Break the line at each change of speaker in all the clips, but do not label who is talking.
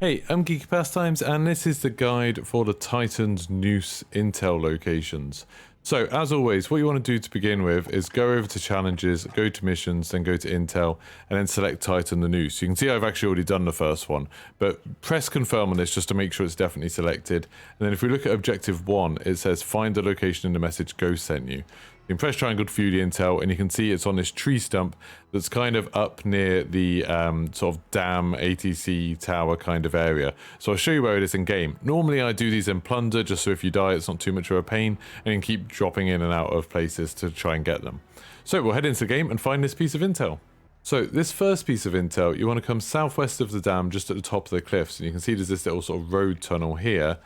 Hey, I'm Geeky Pastimes, and this is the guide for the Tighten the Noose intel locations. So, as always, what you want to do to begin with is go over to challenges, go to missions, then go to intel, and then select Tighten the Noose. You can see I've actually already done the first one, but press confirm on this just to make sure it's definitely selected. And then if we look at objective 1, it says find the location in the message Ghost sent you. You can press triangle to view the intel, and you can see it's on this tree stump that's kind of up near the sort of dam ATC tower kind of area. So I'll show you where it is in game. Normally I do these in plunder just so if you die it's not too much of a pain, and you can keep dropping in and out of places to try and get them. So we'll head into the game and find this piece of intel. So this first piece of intel, you want to come southwest of the dam just at the top of the cliffs, and you can see there's this little sort of road tunnel here.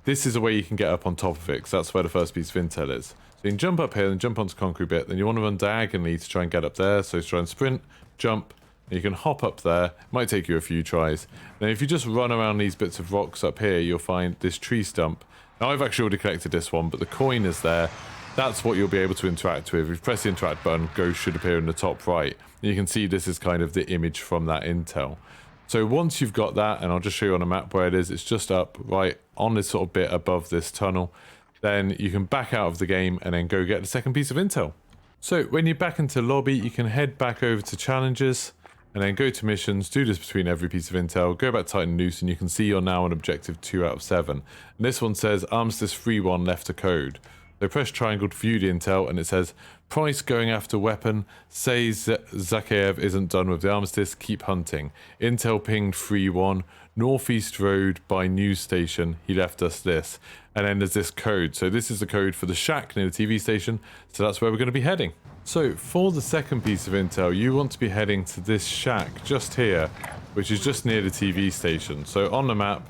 This is the way you can get up on top of it, because that's where the first piece of intel is. So you can jump up here and jump onto the concrete bit, then you want to run diagonally to try and get up there. So try and sprint, jump, and you can hop up there. It might take you a few tries. Then if you just run around these bits of rocks up here, you'll find this tree stump. Now I've actually already collected this one, but the coin is there. That's what you'll be able to interact with. If you press the interact button, Ghost should appear in the top right. And you can see this is kind of the image from that intel. So once you've got that, and I'll just show you on a map where it is, it's just up right on this sort of bit above this tunnel. Then you can back out of the game and then go get the second piece of intel. So when you're back into lobby, you can head back over to challenges and then go to missions, do this between every piece of intel, go back to Tighten the Noose, and you can see you're now on objective 2 out of 7. And this one says Armistice 3-1 left a code. So press triangle to view the intel, and it says Price going after weapon, says Zakhaev isn't done with the armistice, keep hunting. Intel pinged 3-1, Northeast Road by news station, he left us this. And then there's this code. So this is the code for the shack near the TV station, so that's where we're going to be heading. So for the second piece of intel, you want to be heading to this shack just here, which is just near the TV station. So on the map,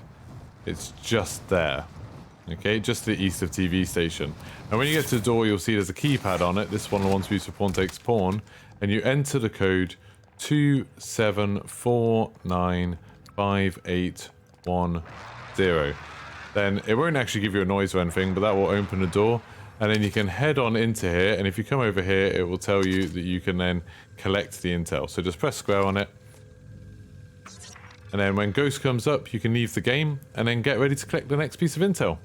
it's just there. Okay, just to the east of TV station. And when you get to the door, you'll see there's a keypad on it. This one the ones we use for pawn takes pawn. And you enter the code 27495810. Then it won't actually give you a noise or anything, but that will open the door. And then you can head on into here. And if you come over here, it will tell you that you can then collect the intel. So just press square on it. And then when Ghost comes up, you can leave the game and then get ready to collect the next piece of intel.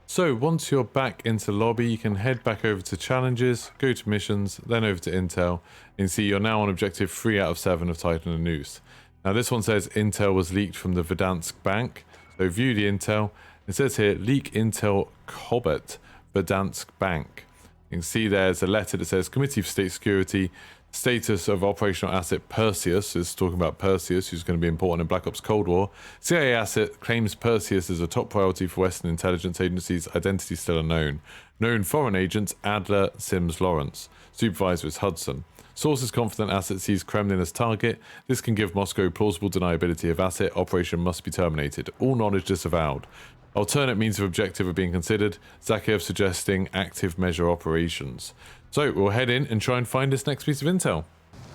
So once you're back into lobby, you can head back over to challenges, go to missions, then over to intel, and see you're now on objective 3 out of 7 of Tighten the Noose. Now this one says intel was leaked from the Verdansk bank. So view the intel. It says here, leak intel Kobet, Verdansk bank. You can see there's a letter that says Committee for State Security, status of operational asset Perseus, is talking about Perseus, who's going to be important in Black Ops Cold War. CIA asset claims Perseus is a top priority for Western intelligence agencies, identity still unknown. Known foreign agents, Adler, Sims, Lawrence. Supervisor is Hudson. Sources confident asset sees Kremlin as target. This can give Moscow plausible deniability of asset. Operation must be terminated. All knowledge disavowed. Alternate means of objective are being considered. Zakhaev suggesting active measure operations. So we'll head in and try and find this next piece of intel.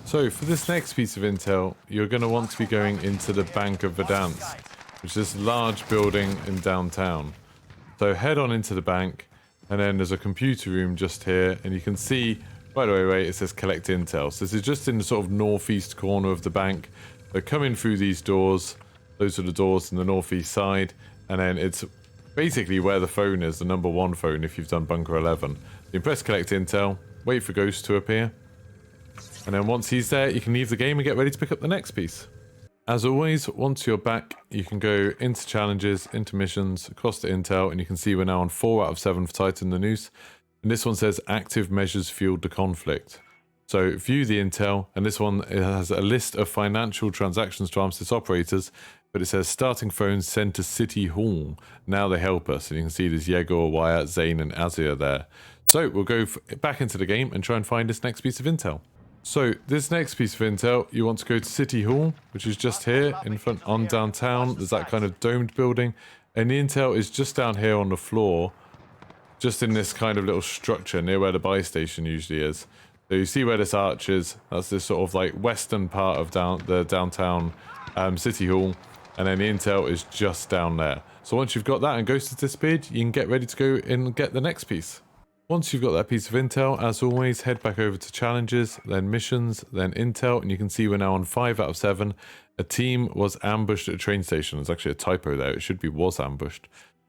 So for this next piece of intel, you're going to want to be going into the Bank of Verdansk, which is this large building in downtown. So head on into the bank, and then there's a computer room just here, and you can see, by the way, it says collect intel. So this is just in the sort of northeast corner of the bank. So come in through these doors. Those are the doors on the northeast side, and then it's basically where the phone is, the number 1 phone if you've done Bunker 11. You press collect intel, wait for Ghost to appear, and then once he's there, you can leave the game and get ready to pick up the next piece. As always, once you're back, you can go into challenges, into missions, across to intel, and you can see we're now on 4 out of 7 for Tighten the Noose. And this one says active measures fueled the conflict. So view the intel, and this one it has a list of financial transactions to armistice operators, but it says starting phones sent to City Hall. Now they help us, and you can see there's Yegor, Wyatt, Zane, and Azir there. So we'll go back into the game and try and find this next piece of intel. So this next piece of intel, you want to go to City Hall, which is just here in front on downtown. There's that kind of domed building, and the intel is just down here on the floor, just in this kind of little structure near where the buy station usually is. So you see where this arch is. That's this sort of like western part of the downtown City Hall, and then the intel is just down there. So once you've got that and Ghost has disappeared, you can get ready to go and get the next piece. Once you've got that piece of intel, as always, head back over to challenges, then missions, then intel, and you can see we're now on 5 out of 7. A team was ambushed at a train station. There's actually a typo there. It should be was ambushed.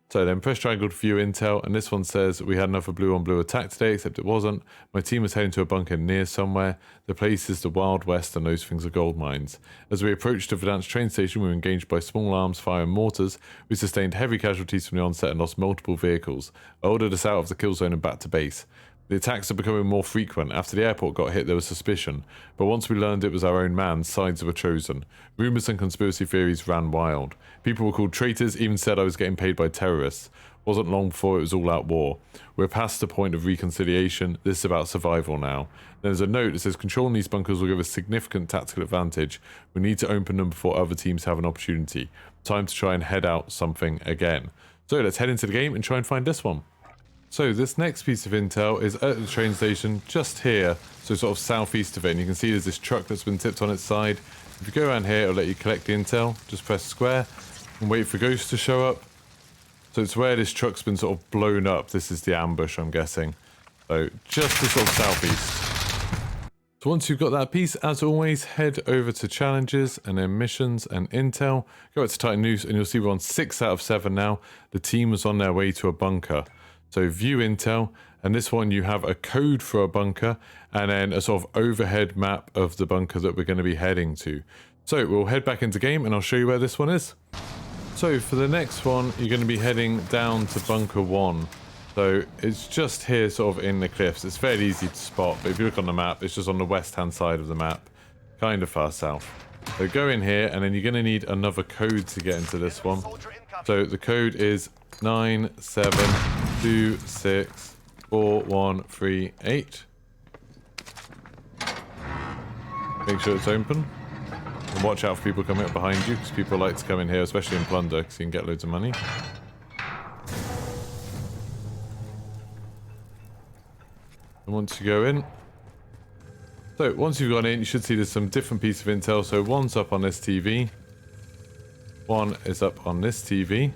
So then press triangle to view intel, and this one says we had another blue on blue attack today, except it wasn't. My team was heading to a bunker near somewhere. The place is the Wild West, and those things are gold mines. As we approached the Verdansk train station, we were engaged by small arms, fire, and mortars. We sustained heavy casualties from the onset and lost multiple vehicles. I ordered us out of the kill zone and back to base. The attacks are becoming more frequent. After the airport got hit, there was suspicion. But once we learned it was our own man, sides were chosen. Rumours and conspiracy theories ran wild. People were called traitors, even said I was getting paid by terrorists. Wasn't long before it was all out war. We're past the point of reconciliation. This is about survival now. There's a note that says controlling these bunkers will give us significant tactical advantage. We need to open them before other teams have an opportunity. Time to try and head out something again. So let's head into the game and try and find this one. So this next piece of intel is at the train station just here, so sort of southeast of it, and you can see there's this truck that's been tipped on its side. If you go around here, it'll let you collect the intel. Just press square and wait for ghosts to show up. So it's where this truck's been sort of blown up. This is the ambush, I'm guessing. So just the sort of southeast. So once you've got that piece, as always, head over to challenges and then missions and intel. Go out to Tighten the Noose and you'll see we're on 6 out of 7 now. The team was on their way to a bunker. So view intel, and this one you have a code for a bunker and then a sort of overhead map of the bunker that we're going to be heading to. So we'll head back into game and I'll show you where this one is. So for the next one, you're going to be heading down to bunker 1. So it's just here sort of in the cliffs. It's fairly easy to spot, but if you look on the map, it's just on the west hand side of the map, kind of far south. So go in here and then you're going to need another code to get into this one. So the code is 972641338. Make sure it's open. And watch out for people coming up behind you, because people like to come in here, especially in plunder, because you can get loads of money. And once you go in... So, once you've gone in, you should see there's some different pieces of intel. So, one's up on this TV. One is up on this TV.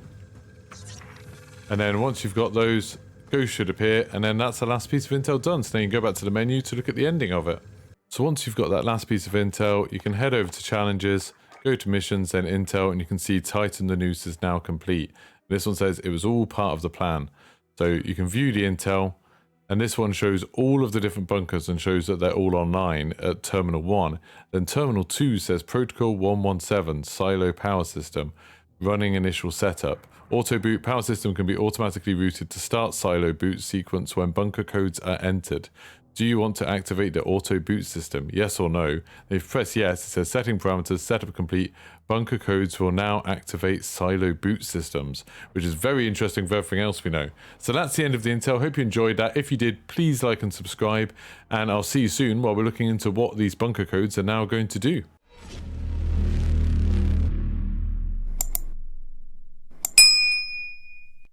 And then once you've got those, ghosts should appear, and then that's the last piece of intel done. So then you can go back to the menu to look at the ending of it. So once you've got that last piece of intel, you can head over to challenges, go to missions, then intel, and you can see Tighten the Noose is now complete. This one says it was all part of the plan. So you can view the intel, and this one shows all of the different bunkers and shows that they're all online at Terminal 1. Then Terminal 2 says Protocol 117, Silo Power System, running initial setup. Auto boot power system can be automatically routed to start silo boot sequence when bunker codes are entered. Do you want to activate the auto boot system? Yes or no? If you press yes, it says setting parameters, setup complete. Bunker codes will now activate silo boot systems, which is very interesting for everything else we know. So that's the end of the intel. Hope you enjoyed that. If you did, please like and subscribe, and I'll see you soon while we're looking into what these bunker codes are now going to do.